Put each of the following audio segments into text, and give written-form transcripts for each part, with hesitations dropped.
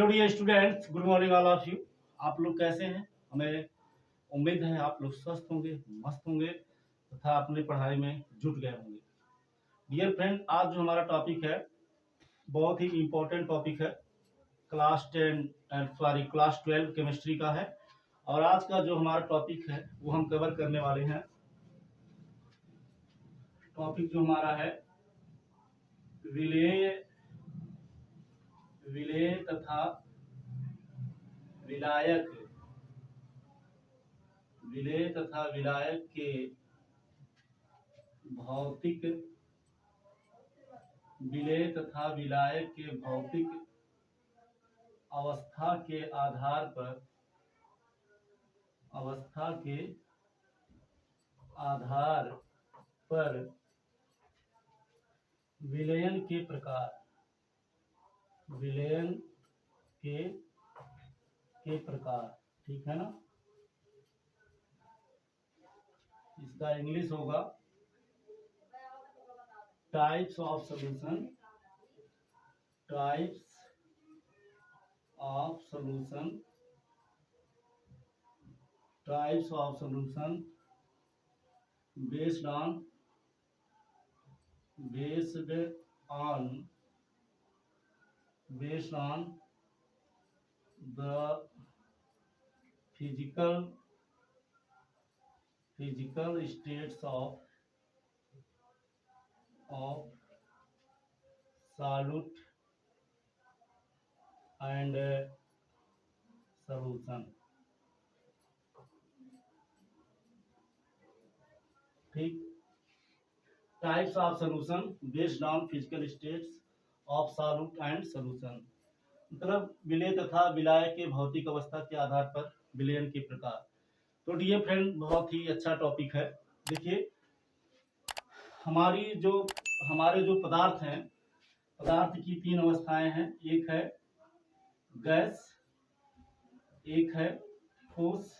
Dear students, good morning all of you. आप लोग कैसे हैं? हमें उम्मीद है आप लोग स्वस्थ होंगे, मस्त होंगे तथा अपनी पढ़ाई में जुट गए होंगे। डियर फ्रेंड, आज जो हमारा टॉपिक है बहुत ही इम्पोर्टेंट टॉपिक है। क्लास 12 केमिस्ट्री का है। और आज का जो हमारा टॉपिक है वो हम कवर करने वाले हैं। टॉपिक जो हमारा है विलेय तथा विलायक के भौतिक अवस्था के आधार पर विलयन के प्रकार ठीक है ना। इसका इंग्लिश होगा types of solution based on the physical states of solute and solution। ठीक, types of solution based on physical states of solute and solution, मतलब विलय तथा विलायक के भौतिक अवस्था के आधार पर विलयन के प्रकार। तो डियर फ्रेंड, बहुत ही अच्छा टॉपिक है। देखिए, हमारे जो पदार्थ हैं, पदार्थ की तीन अवस्थाएं हैं। एक है गैस, एक है ठोस,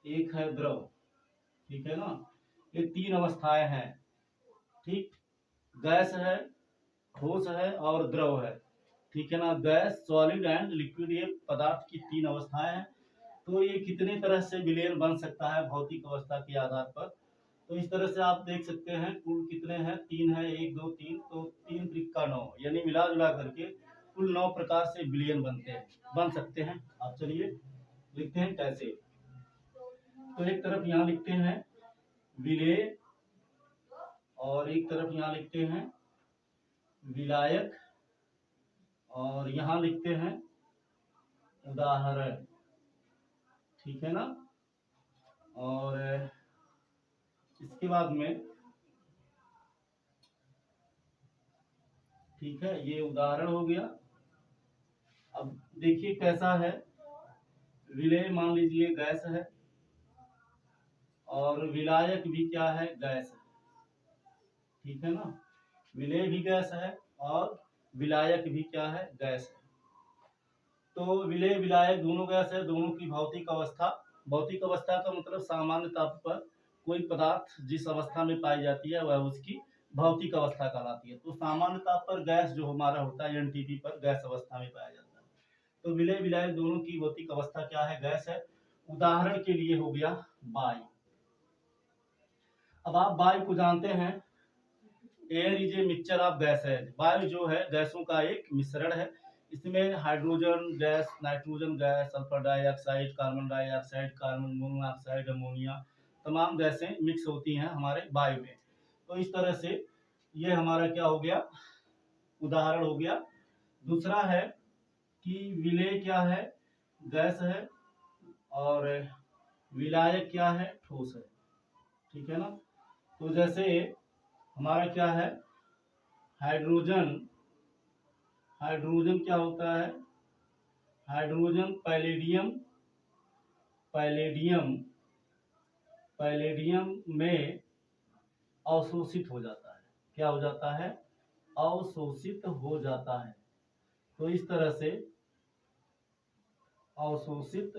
एक है द्रव। ठीक है ना, ये तीन अवस्थाएं हैं। ठीक, गैस है, ठोस है और द्रव है। ठीक है ना, गैस, सॉलिड एंड लिक्विड, ये पदार्थ की तीन अवस्थाएं हैं। तो ये कितने तरह से विलयन बन सकता है भौतिक अवस्था के आधार पर, तो इस तरह से आप देख सकते हैं। कुल कितने हैं? तीन है, 1 2 3, तो 3 त्रिका 9, यानी मिला जुला करके कुल 9 प्रकार से विलयन बन सकते हैं। आप चलिए लिखते हैं कैसे। तो एक तरफ यहाँ लिखते हैं विलेय और एक तरफ यहाँ लिखते हैं विलायक और यहाँ लिखते हैं उदाहरण। ठीक है ना। और इसके बाद में, ठीक है, ये उदाहरण हो गया। अब देखिए कैसा है। विलेय मान लीजिए गैस है और विलायक भी क्या है? गैस है। ठीक है ना, विलेय भी गैस है और विलायक भी क्या है? गैस है। तो विलेय विलायक दोनों गैस है। दोनों की भौतिक अवस्था का मतलब सामान्य ताप पर कोई पदार्थ जिस अवस्था में पाई जाती है वह उसकी भौतिक अवस्था कहलाती है। तो सामान्य ताप पर गैस जो हमारा होता है एनटीपी पर गैस अवस्था में पाया जाता है। तो विलेय विलायक दोनों की भौतिक अवस्था क्या है? गैस है। उदाहरण के लिए हो गया वायु। अब आप वायु को जानते हैं, air is a mixture of gases. वायु जो है गैसों का एक मिश्रण है। इसमें hydrogen gas, nitrogen gas, sulphur dioxide, carbon dioxide, carbon monoxide, ammonia, तमाम गैसें मिक्स होती हैं हमारे वायु में। तो इस तरह से ये हमारा क्या हो गया? उदाहरण हो गया। दूसरा है कि विलेय क्या है? गैस है और विलायक क्या है? ठोस है। ठीक है ना। तो जैसे हमारा क्या है? हाइड्रोजन क्या होता है? हाइड्रोजन पैलेडियम में अवशोषित हो जाता है। क्या हो जाता है? अवशोषित हो जाता है। तो इस तरह से अवशोषित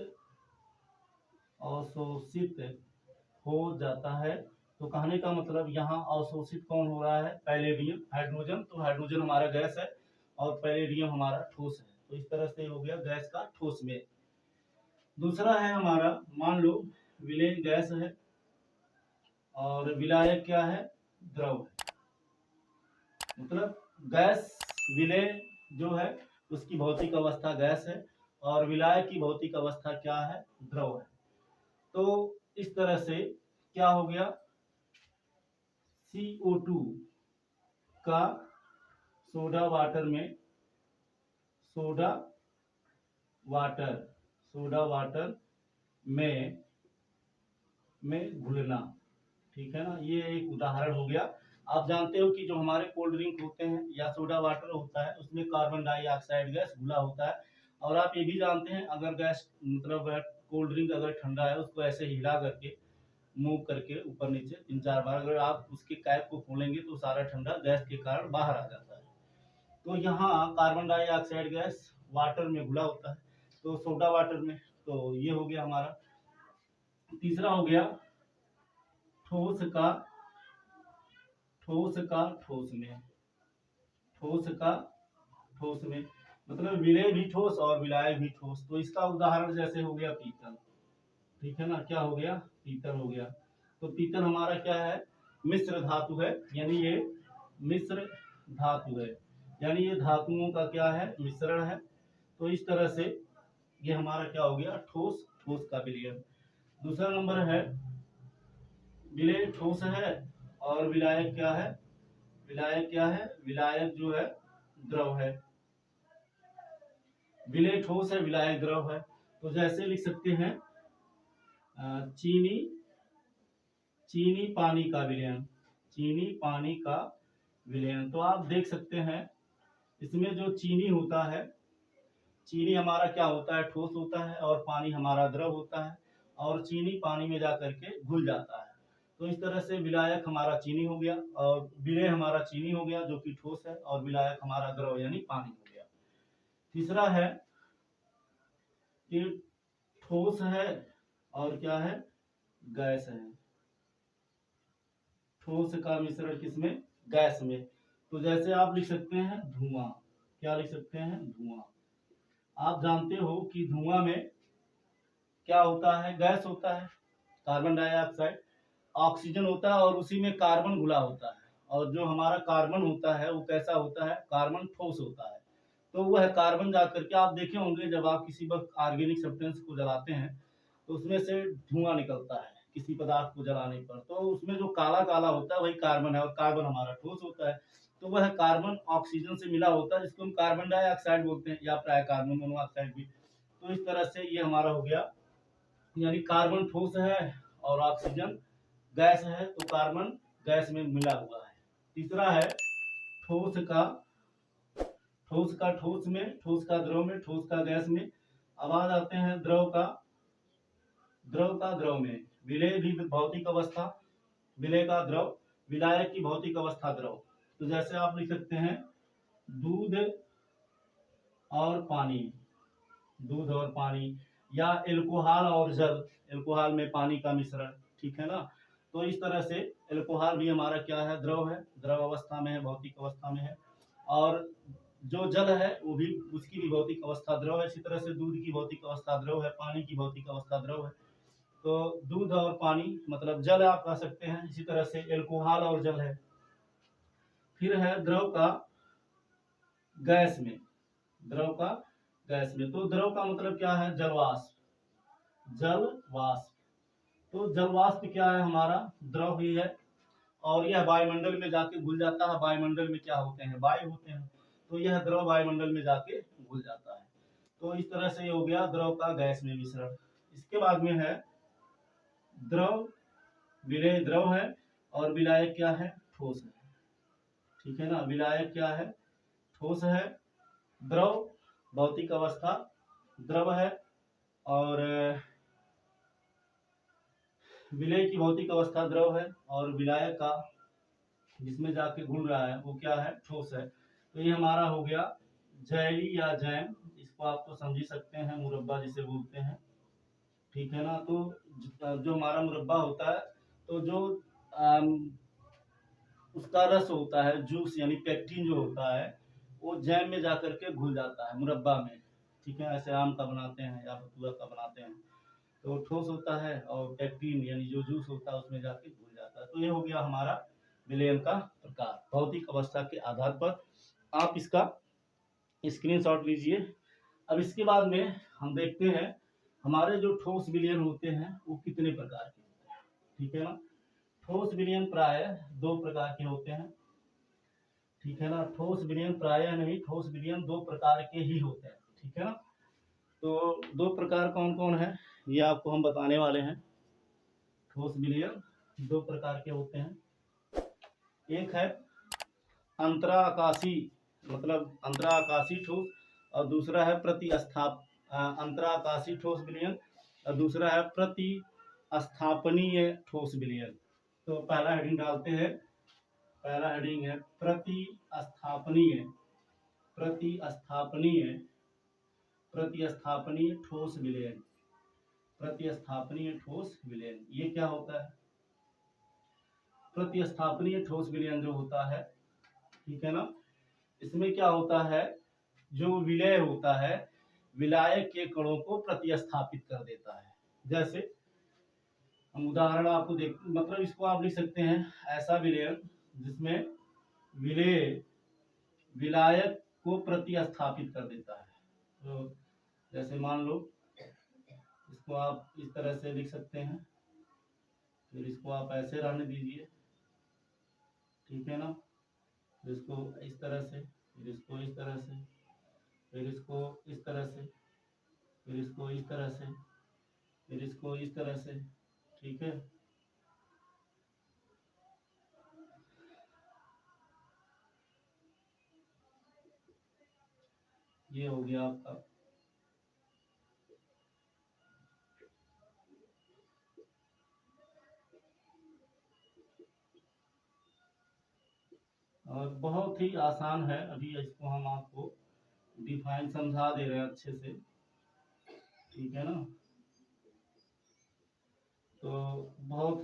हो जाता है। तो कहने का मतलब यहाँ अवशोषित कौन हो रहा है? पैलेडियम। हाइड्रोजन, तो हाइड्रोजन हमारा गैस है और पैलेडियम हमारा ठोस है। तो इस तरह से हो गया गैस का ठोस में। दूसरा है हमारा, मान लो विलेय गैस है और विलायक क्या है, द्रव है। मतलब गैस विलेय जो है उसकी भौतिक अवस्था गैस है और विलायक की भौतिक अवस्था क्या है, द्रव है। तो इस तरह से क्या हो गया, CO2 का सोडा वाटर में, सोडा वाटर में घुलना, ठीक है ना। ये एक उदाहरण हो गया। आप जानते हो कि जो हमारे कोल्ड ड्रिंक होते हैं या सोडा वाटर होता है उसमें कार्बन डाइऑक्साइड गैस घुला होता है। और आप ये भी जानते हैं अगर गैस मतलब कोल्ड ड्रिंक अगर ठंडा है उसको ऐसे हिला करके मूव करके ऊपर नीचे 3-4 बार अगर आप उसके कैप को खोलेंगे तो सारा ठंडा गैस के कारण बाहर आ जाता है। तो यहाँ कार्बन डाइऑक्साइड गैस वाटर में घुला होता है, तो सोडा वाटर में। तो ये हो गया हमारा। तीसरा हो गया ठोस का ठोस में, मतलब विलेय भी ठोस और विलायक भी ठोस। तो इसका उदाहरण जैसे हो गया पीतल, ठीक है ना। क्या हो गया, पीतल हो गया। तो पीतल हमारा क्या है, मिश्र धातु है, यानी ये मिश्र धातु है, यानी ये धातुओं का क्या है, मिश्रण है। तो इस तरह से ये हमारा क्या हो गया, ठोस का विलयन। दूसरा नंबर है विलेय ठोस है और विलायक क्या है, विलायक जो है द्रव है। विलेय ठोस है, विलायक द्रव है। तो जैसे लिख सकते हैं चीनी पानी का विलयन। तो आप देख सकते हैं इसमें जो चीनी होता है, चीनी हमारा क्या होता है, ठोस होता है और पानी हमारा द्रव होता है और चीनी पानी में जाकर के घुल जाता है। तो इस तरह से विलायक हमारा चीनी हो गया और विलेय हमारा चीनी हो गया जो कि ठोस है, और विलायक हमारा द्रव यानी पानी हो गया। तीसरा है कि ठोस है और क्या है, गैस है। ठोस का मिश्रण किसमें, गैस में। तो जैसे आप लिख सकते हैं धुआं, क्या लिख सकते हैं, धुआं। आप जानते हो कि धुआं में क्या होता है, गैस होता है, कार्बन डाइऑक्साइड, ऑक्सीजन होता है और उसी में कार्बन घुला होता है। और जो हमारा कार्बन होता है वो कैसा होता है, कार्बन ठोस होता है। तो वह कार्बन जाकर के, आप देखे होंगे जब आप किसी वक्त ऑर्गेनिक सब्सटेंस को जलाते हैं तो उसमें से धुआं निकलता है किसी पदार्थ को जलाने पर, तो उसमें जो काला काला होता है वही कार्बन है और कार्बन हमारा ठोस होता है। तो वह कार्बन ऑक्सीजन से मिला होता है जिसको हम कार्बन डाइऑक्साइड बोलते हैं या प्राय कार्बन मोनोऑक्साइड भी। तो इस तरह से ये हमारा हो गया, यानी कार्बन ठोस है और ऑक्सीजन गैस है, तो कार्बन गैस में मिला हुआ है। तीसरा है ठोस का ठोस में, ठोस का द्रव में, ठोस का गैस में। अब आ जाते हैं द्रव का द्रव में। विलेय भी भौतिक अवस्था, विलेय का द्रव, विलायक की भौतिक अवस्था द्रव। तो जैसे आप लिख सकते हैं दूध और पानी, या एल्कोहल और जल, एल्कोहल में पानी का मिश्रण, ठीक है ना। तो इस तरह से एल्कोहल भी हमारा क्या है, द्रव है, द्रव अवस्था में है, भौतिक अवस्था में है। और जो जल है वो भी, उसकी भी भौतिक अवस्था द्रव है। इसी तरह से दूध की भौतिक अवस्था द्रव है, पानी की भौतिक अवस्था द्रव है। तो दूध और पानी मतलब जल आप कह सकते हैं। इसी तरह से एल्कोहल और जल है। फिर है द्रव का गैस में, तो द्रव का मतलब क्या है, जलवाष्प। तो जलवाष्प क्या है, हमारा द्रव ही है और यह वायुमंडल में जाके घुल जाता है। वायुमंडल में क्या होते हैं, वायु होते हैं, तो यह द्रव वायुमंडल में जाके घुल जाता है। तो इस तरह से हो गया द्रव का गैस में मिश्रण। इसके बाद में है द्रव, विलेय द्रव है और विलायक क्या है, ठोस है, ठीक है ना। विलायक क्या है, ठोस है, द्रव भौतिक अवस्था द्रव है और विलेय की भौतिक अवस्था द्रव है और विलायक का जिसमें जाके घुल रहा है वो क्या है, ठोस है। तो ये हमारा हो गया जैली या जैम, इसको आप तो समझ ही सकते हैं, मुरब्बा जिसे बोलते हैं, ठीक है ना। तो जो हमारा मुरब्बा होता है, तो जो उसका रस होता है, जूस यानी पेक्टिन जो होता है, वो जैम में जाकर के घुल जाता है, मुरब्बा में। ठीक है, ऐसे आम का बनाते हैं या बथुआ का बनाते हैं, तो ठोस होता है और टेक्टिन यानी जो जूस होता है उसमें जाके घुल जाता है। तो ये हो गया हमारा विलयन का प्रकार। भौतिक अवस्था के आधार पर आप इसका स्क्रीनशॉट लीजिए। अब इसके बाद में हम देखते हैं हमारे जो ठोस विलयन होते हैं वो कितने प्रकार के होते हैं, ठीक है ना। ठोस विलयन प्राय दो प्रकार के होते हैं, ठीक है ना। ठोस विलयन प्राय नहीं, ठोस विलयन दो प्रकार के ही होते हैं, ठीक है ना। तो दो प्रकार कौन कौन है ये आपको हम बताने वाले हैं। ठोस विलयन दो प्रकार के होते हैं, एक है अंतराकाशी मतलब अंतराकाशी ठोस, और दूसरा है अंतराकाशी ठोस विलयन, और दूसरा है प्रतिस्थापनीय ठोस विलयन। तो पहला हेडिंग डालते हैं, पहला हेडिंग है प्रतिस्थापनीय प्रतिस्थापनीय प्रतिस्थापनीय ठोस विलयन। प्रतिस्थापनीय ठोस विलयन ये क्या होता है? प्रतिस्थापनीय ठोस विलयन जो होता है, ठीक है ना, इसमें क्या होता है, जो विलय होता है विलायक के कणों को प्रतिस्थापित कर देता है। जैसे हम उदाहरण आपको देख मतलब इसको आप लिख सकते हैं ऐसा विलयन जिसमें विलय विलायक को प्रतिस्थापित कर देता है। तो जैसे मान लो इसको आप इस तरह से लिख सकते हैं, फिर इसको आप ऐसे रहने दीजिए, ठीक है ना। फिर इसको इस तरह से, फिर इसको इस तरह से, फिर इसको इस तरह से, फिर इसको इस तरह से, फिर इसको इस तरह से, ठीक है। ये हो गया आपका। और बहुत ही आसान है, अभी इसको हम आपको डिफाइन समझा दे रहे हैं अच्छे से, ठीक है ना। तो बहुत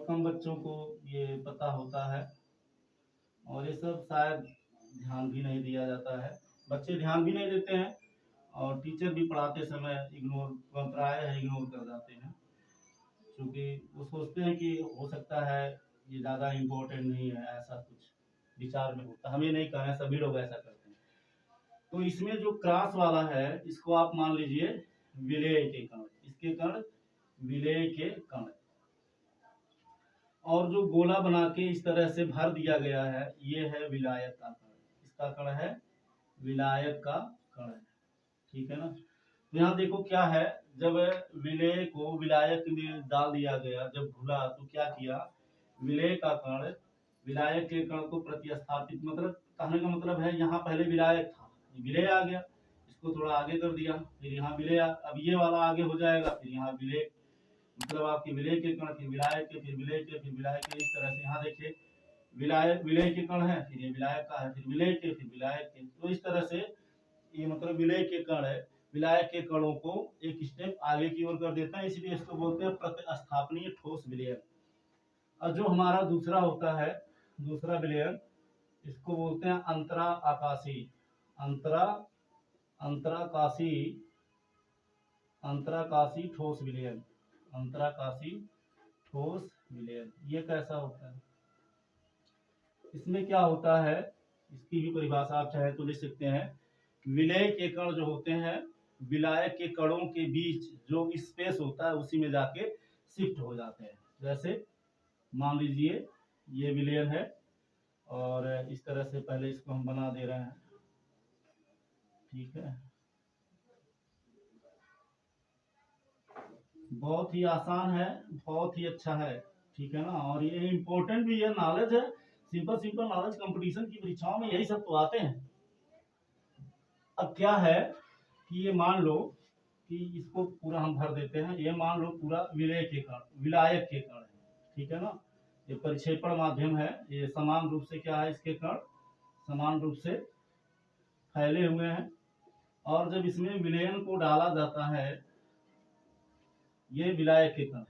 कम बच्चों को ये पता होता है, और ये सब शायद ध्यान भी नहीं दिया जाता है, बच्चे ध्यान भी नहीं देते हैं, और टीचर भी पढ़ाते समय प्राय इग्नोर कर जाते हैं, क्योंकि वो सोचते हैं कि हो सकता है ये ज़्यादा इम्पोर्टेंट नहीं है, ऐसा कुछ विचार में होता है। हम ये नहीं कह रहे हैं, सभी लोग ऐसा करते हैं। तो इसमें जो क्रॉस वाला है इसको आप मान लीजिए विलेय के कण, इसके कण विलेय के कण, और जो गोला बना के इस तरह से भर दिया गया है ये है विलायक का कण, इसका कण है विलायक का कण है, ठीक है ना। तो यहाँ देखो क्या है, जब विलेय को विलायक में डाल दिया गया, जब घुला तो क्या किया, विलेय का कण विलायक के कण को प्रतिस्थापित, मतलब कहने का मतलब है यहाँ पहले विलायक था, विलेय आ गया, इसको थोड़ा आगे कर दिया, फिर यहाँ विलेय, अब ये वाला आगे हो जाएगा, फिर यहाँ विलेय मतलब आपके विलेय के कण, फिर विलायक के, फिर विलेय के, फिर विलायक के, इस तरह से। यहाँ देखिए विलायक विलेय के कण है, फिर ये विलायक का है, फिर विलेय के, फिर विलायक के, तो इस तरह से ये मतलब विलेय के कण है विलायक के कणों को एक स्टेप आगे की ओर कर देता है, इसलिए इसको बोलते हैं प्रतिस्थापनीय ठोस विलयन। और जो हमारा दूसरा होता है, दूसरा विलयन, इसको बोलते हैं अंतरा आकाशी अंतराकाशी अंतराकाशी ठोस विलयन। अंतराकाशी ठोस विलयन ये कैसा होता है? इसमें क्या होता है, इसकी भी परिभाषा आप चाहे तो लिख सकते हैं, विलय के कण जो होते हैं विलायक के कणों के बीच जो स्पेस होता है उसी में जाके शिफ्ट हो जाते हैं। जैसे मान लीजिए ये विलयन है, और इस तरह से पहले इसको हम बना दे रहे हैं, ठीक है। बहुत ही आसान है, बहुत ही अच्छा है, ठीक है ना। और ये इम्पोर्टेंट भी है, नॉलेज है, सिंपल नॉलेज कंपटीशन की परीक्षाओं में यही सब तो आते हैं। अब क्या है कि ये मान लो कि इसको पूरा हम भर देते हैं, ये मान लो पूरा विलय के कण विलायक के कण है, ठीक है ना। ये परिक्षेपण माध्यम है, ये समान रूप से क्या है, इसके कण समान रूप से फैले हुए हैं, और जब इसमें विलयन को डाला जाता है, ये विलायक के कण है,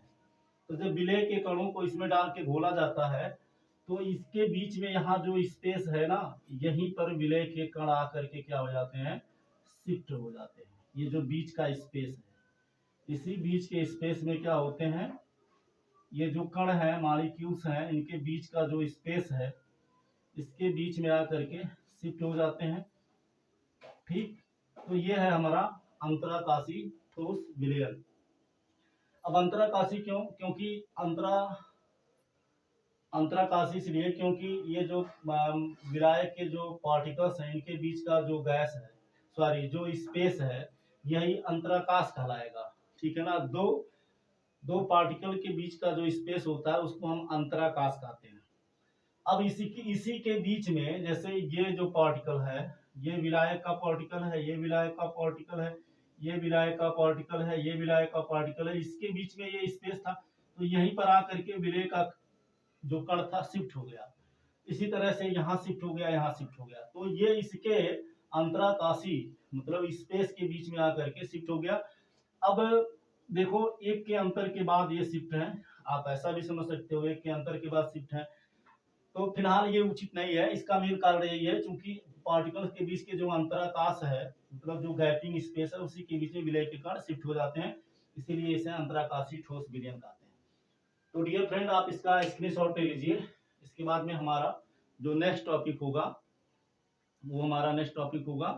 तो जब विलय के कणों को इसमें डाल के घोला जाता है तो इसके बीच में यहाँ जो स्पेस है ना, यहीं पर विलय के कण आकर के क्या हो जाते हैं, शिफ्ट हो जाते हैं। ये जो बीच का स्पेस है, इसी बीच के स्पेस में क्या होते हैं, ये जो कण है, मॉलिक्यूल्स हैं, इनके बीच का जो स्पेस है, इसके बीच में आकर के शिफ्ट हो जाते हैं। ठीक, तो ये है हमारा अंतराकाशी ठोस विलयन। अब अंतराकाशी क्यों? क्योंकि अंतराकाशी इसलिए क्योंकि ये जो विलायक के जो पार्टिकल्स हैं, इनके बीच का जो गैस है, सॉरी जो स्पेस है, यही अंतराकाश कहलाएगा। ठीक है ना, दो पार्टिकल के बीच का जो स्पेस होता है उसको हम अंतराकाश कहते हैं। अब इसी के बीच में, जैसे ये जो पार्टिकल है, ये विलायक का पार्टिकल है, ये विलायक का पार्टिकल है, ये विलायक का पार्टिकल है, ये विलायक का पार्टिकल है, इसके बीच में ये स्पेस था, तो यहीं पर आकर के विलय का जो कण था शिफ्ट हो गया। इसी तरह से यहाँ शिफ्ट हो गया, यहाँ शिफ्ट हो गया, तो ये इसके अंतराकाशी मतलब स्पेस के बीच में आकर के शिफ्ट हो गया। अब देखो, एक के अंतर के बाद ये शिफ्ट है, आप ऐसा भी समझ सकते हो, एक के अंतर के बाद शिफ्ट है, तो फिलहाल ये उचित नहीं है। इसका मेन कारण यही है, क्योंकि पार्टिकल्स के बीच के जो अंतराकाश है, मतलब जो गैपिंग स्पेस है, उसी के बीच में विलय के कण शिफ्ट हो जाते हैं, इसीलिए इसे अंतराकाशी ठोस विलयन कहते हैं। तो डियर फ्रेंड, आप इसका स्क्रीनशॉट ले लीजिए। इसके बाद में हमारा जो नेक्स्ट टॉपिक होगा, वो हमारा नेक्स्ट टॉपिक होगा,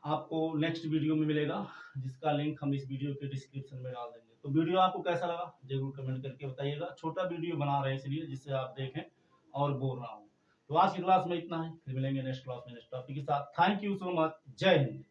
आपको नेक्स्ट वीडियो में मिलेगा, जिसका लिंक हम इस वीडियो के डिस्क्रिप्शन में डाल देंगे। तो वीडियो आपको कैसा लगा जरूर कमेंट करके बताइएगा। छोटा वीडियो बना रहे हैं इसलिए, जिससे आप देखें और बोर ना हो। तो आज की क्लास में इतना है, फिर मिलेंगे नेक्स्ट क्लास में नेक्स्ट टॉपिक के साथ। Thank you so much. जय हिंद।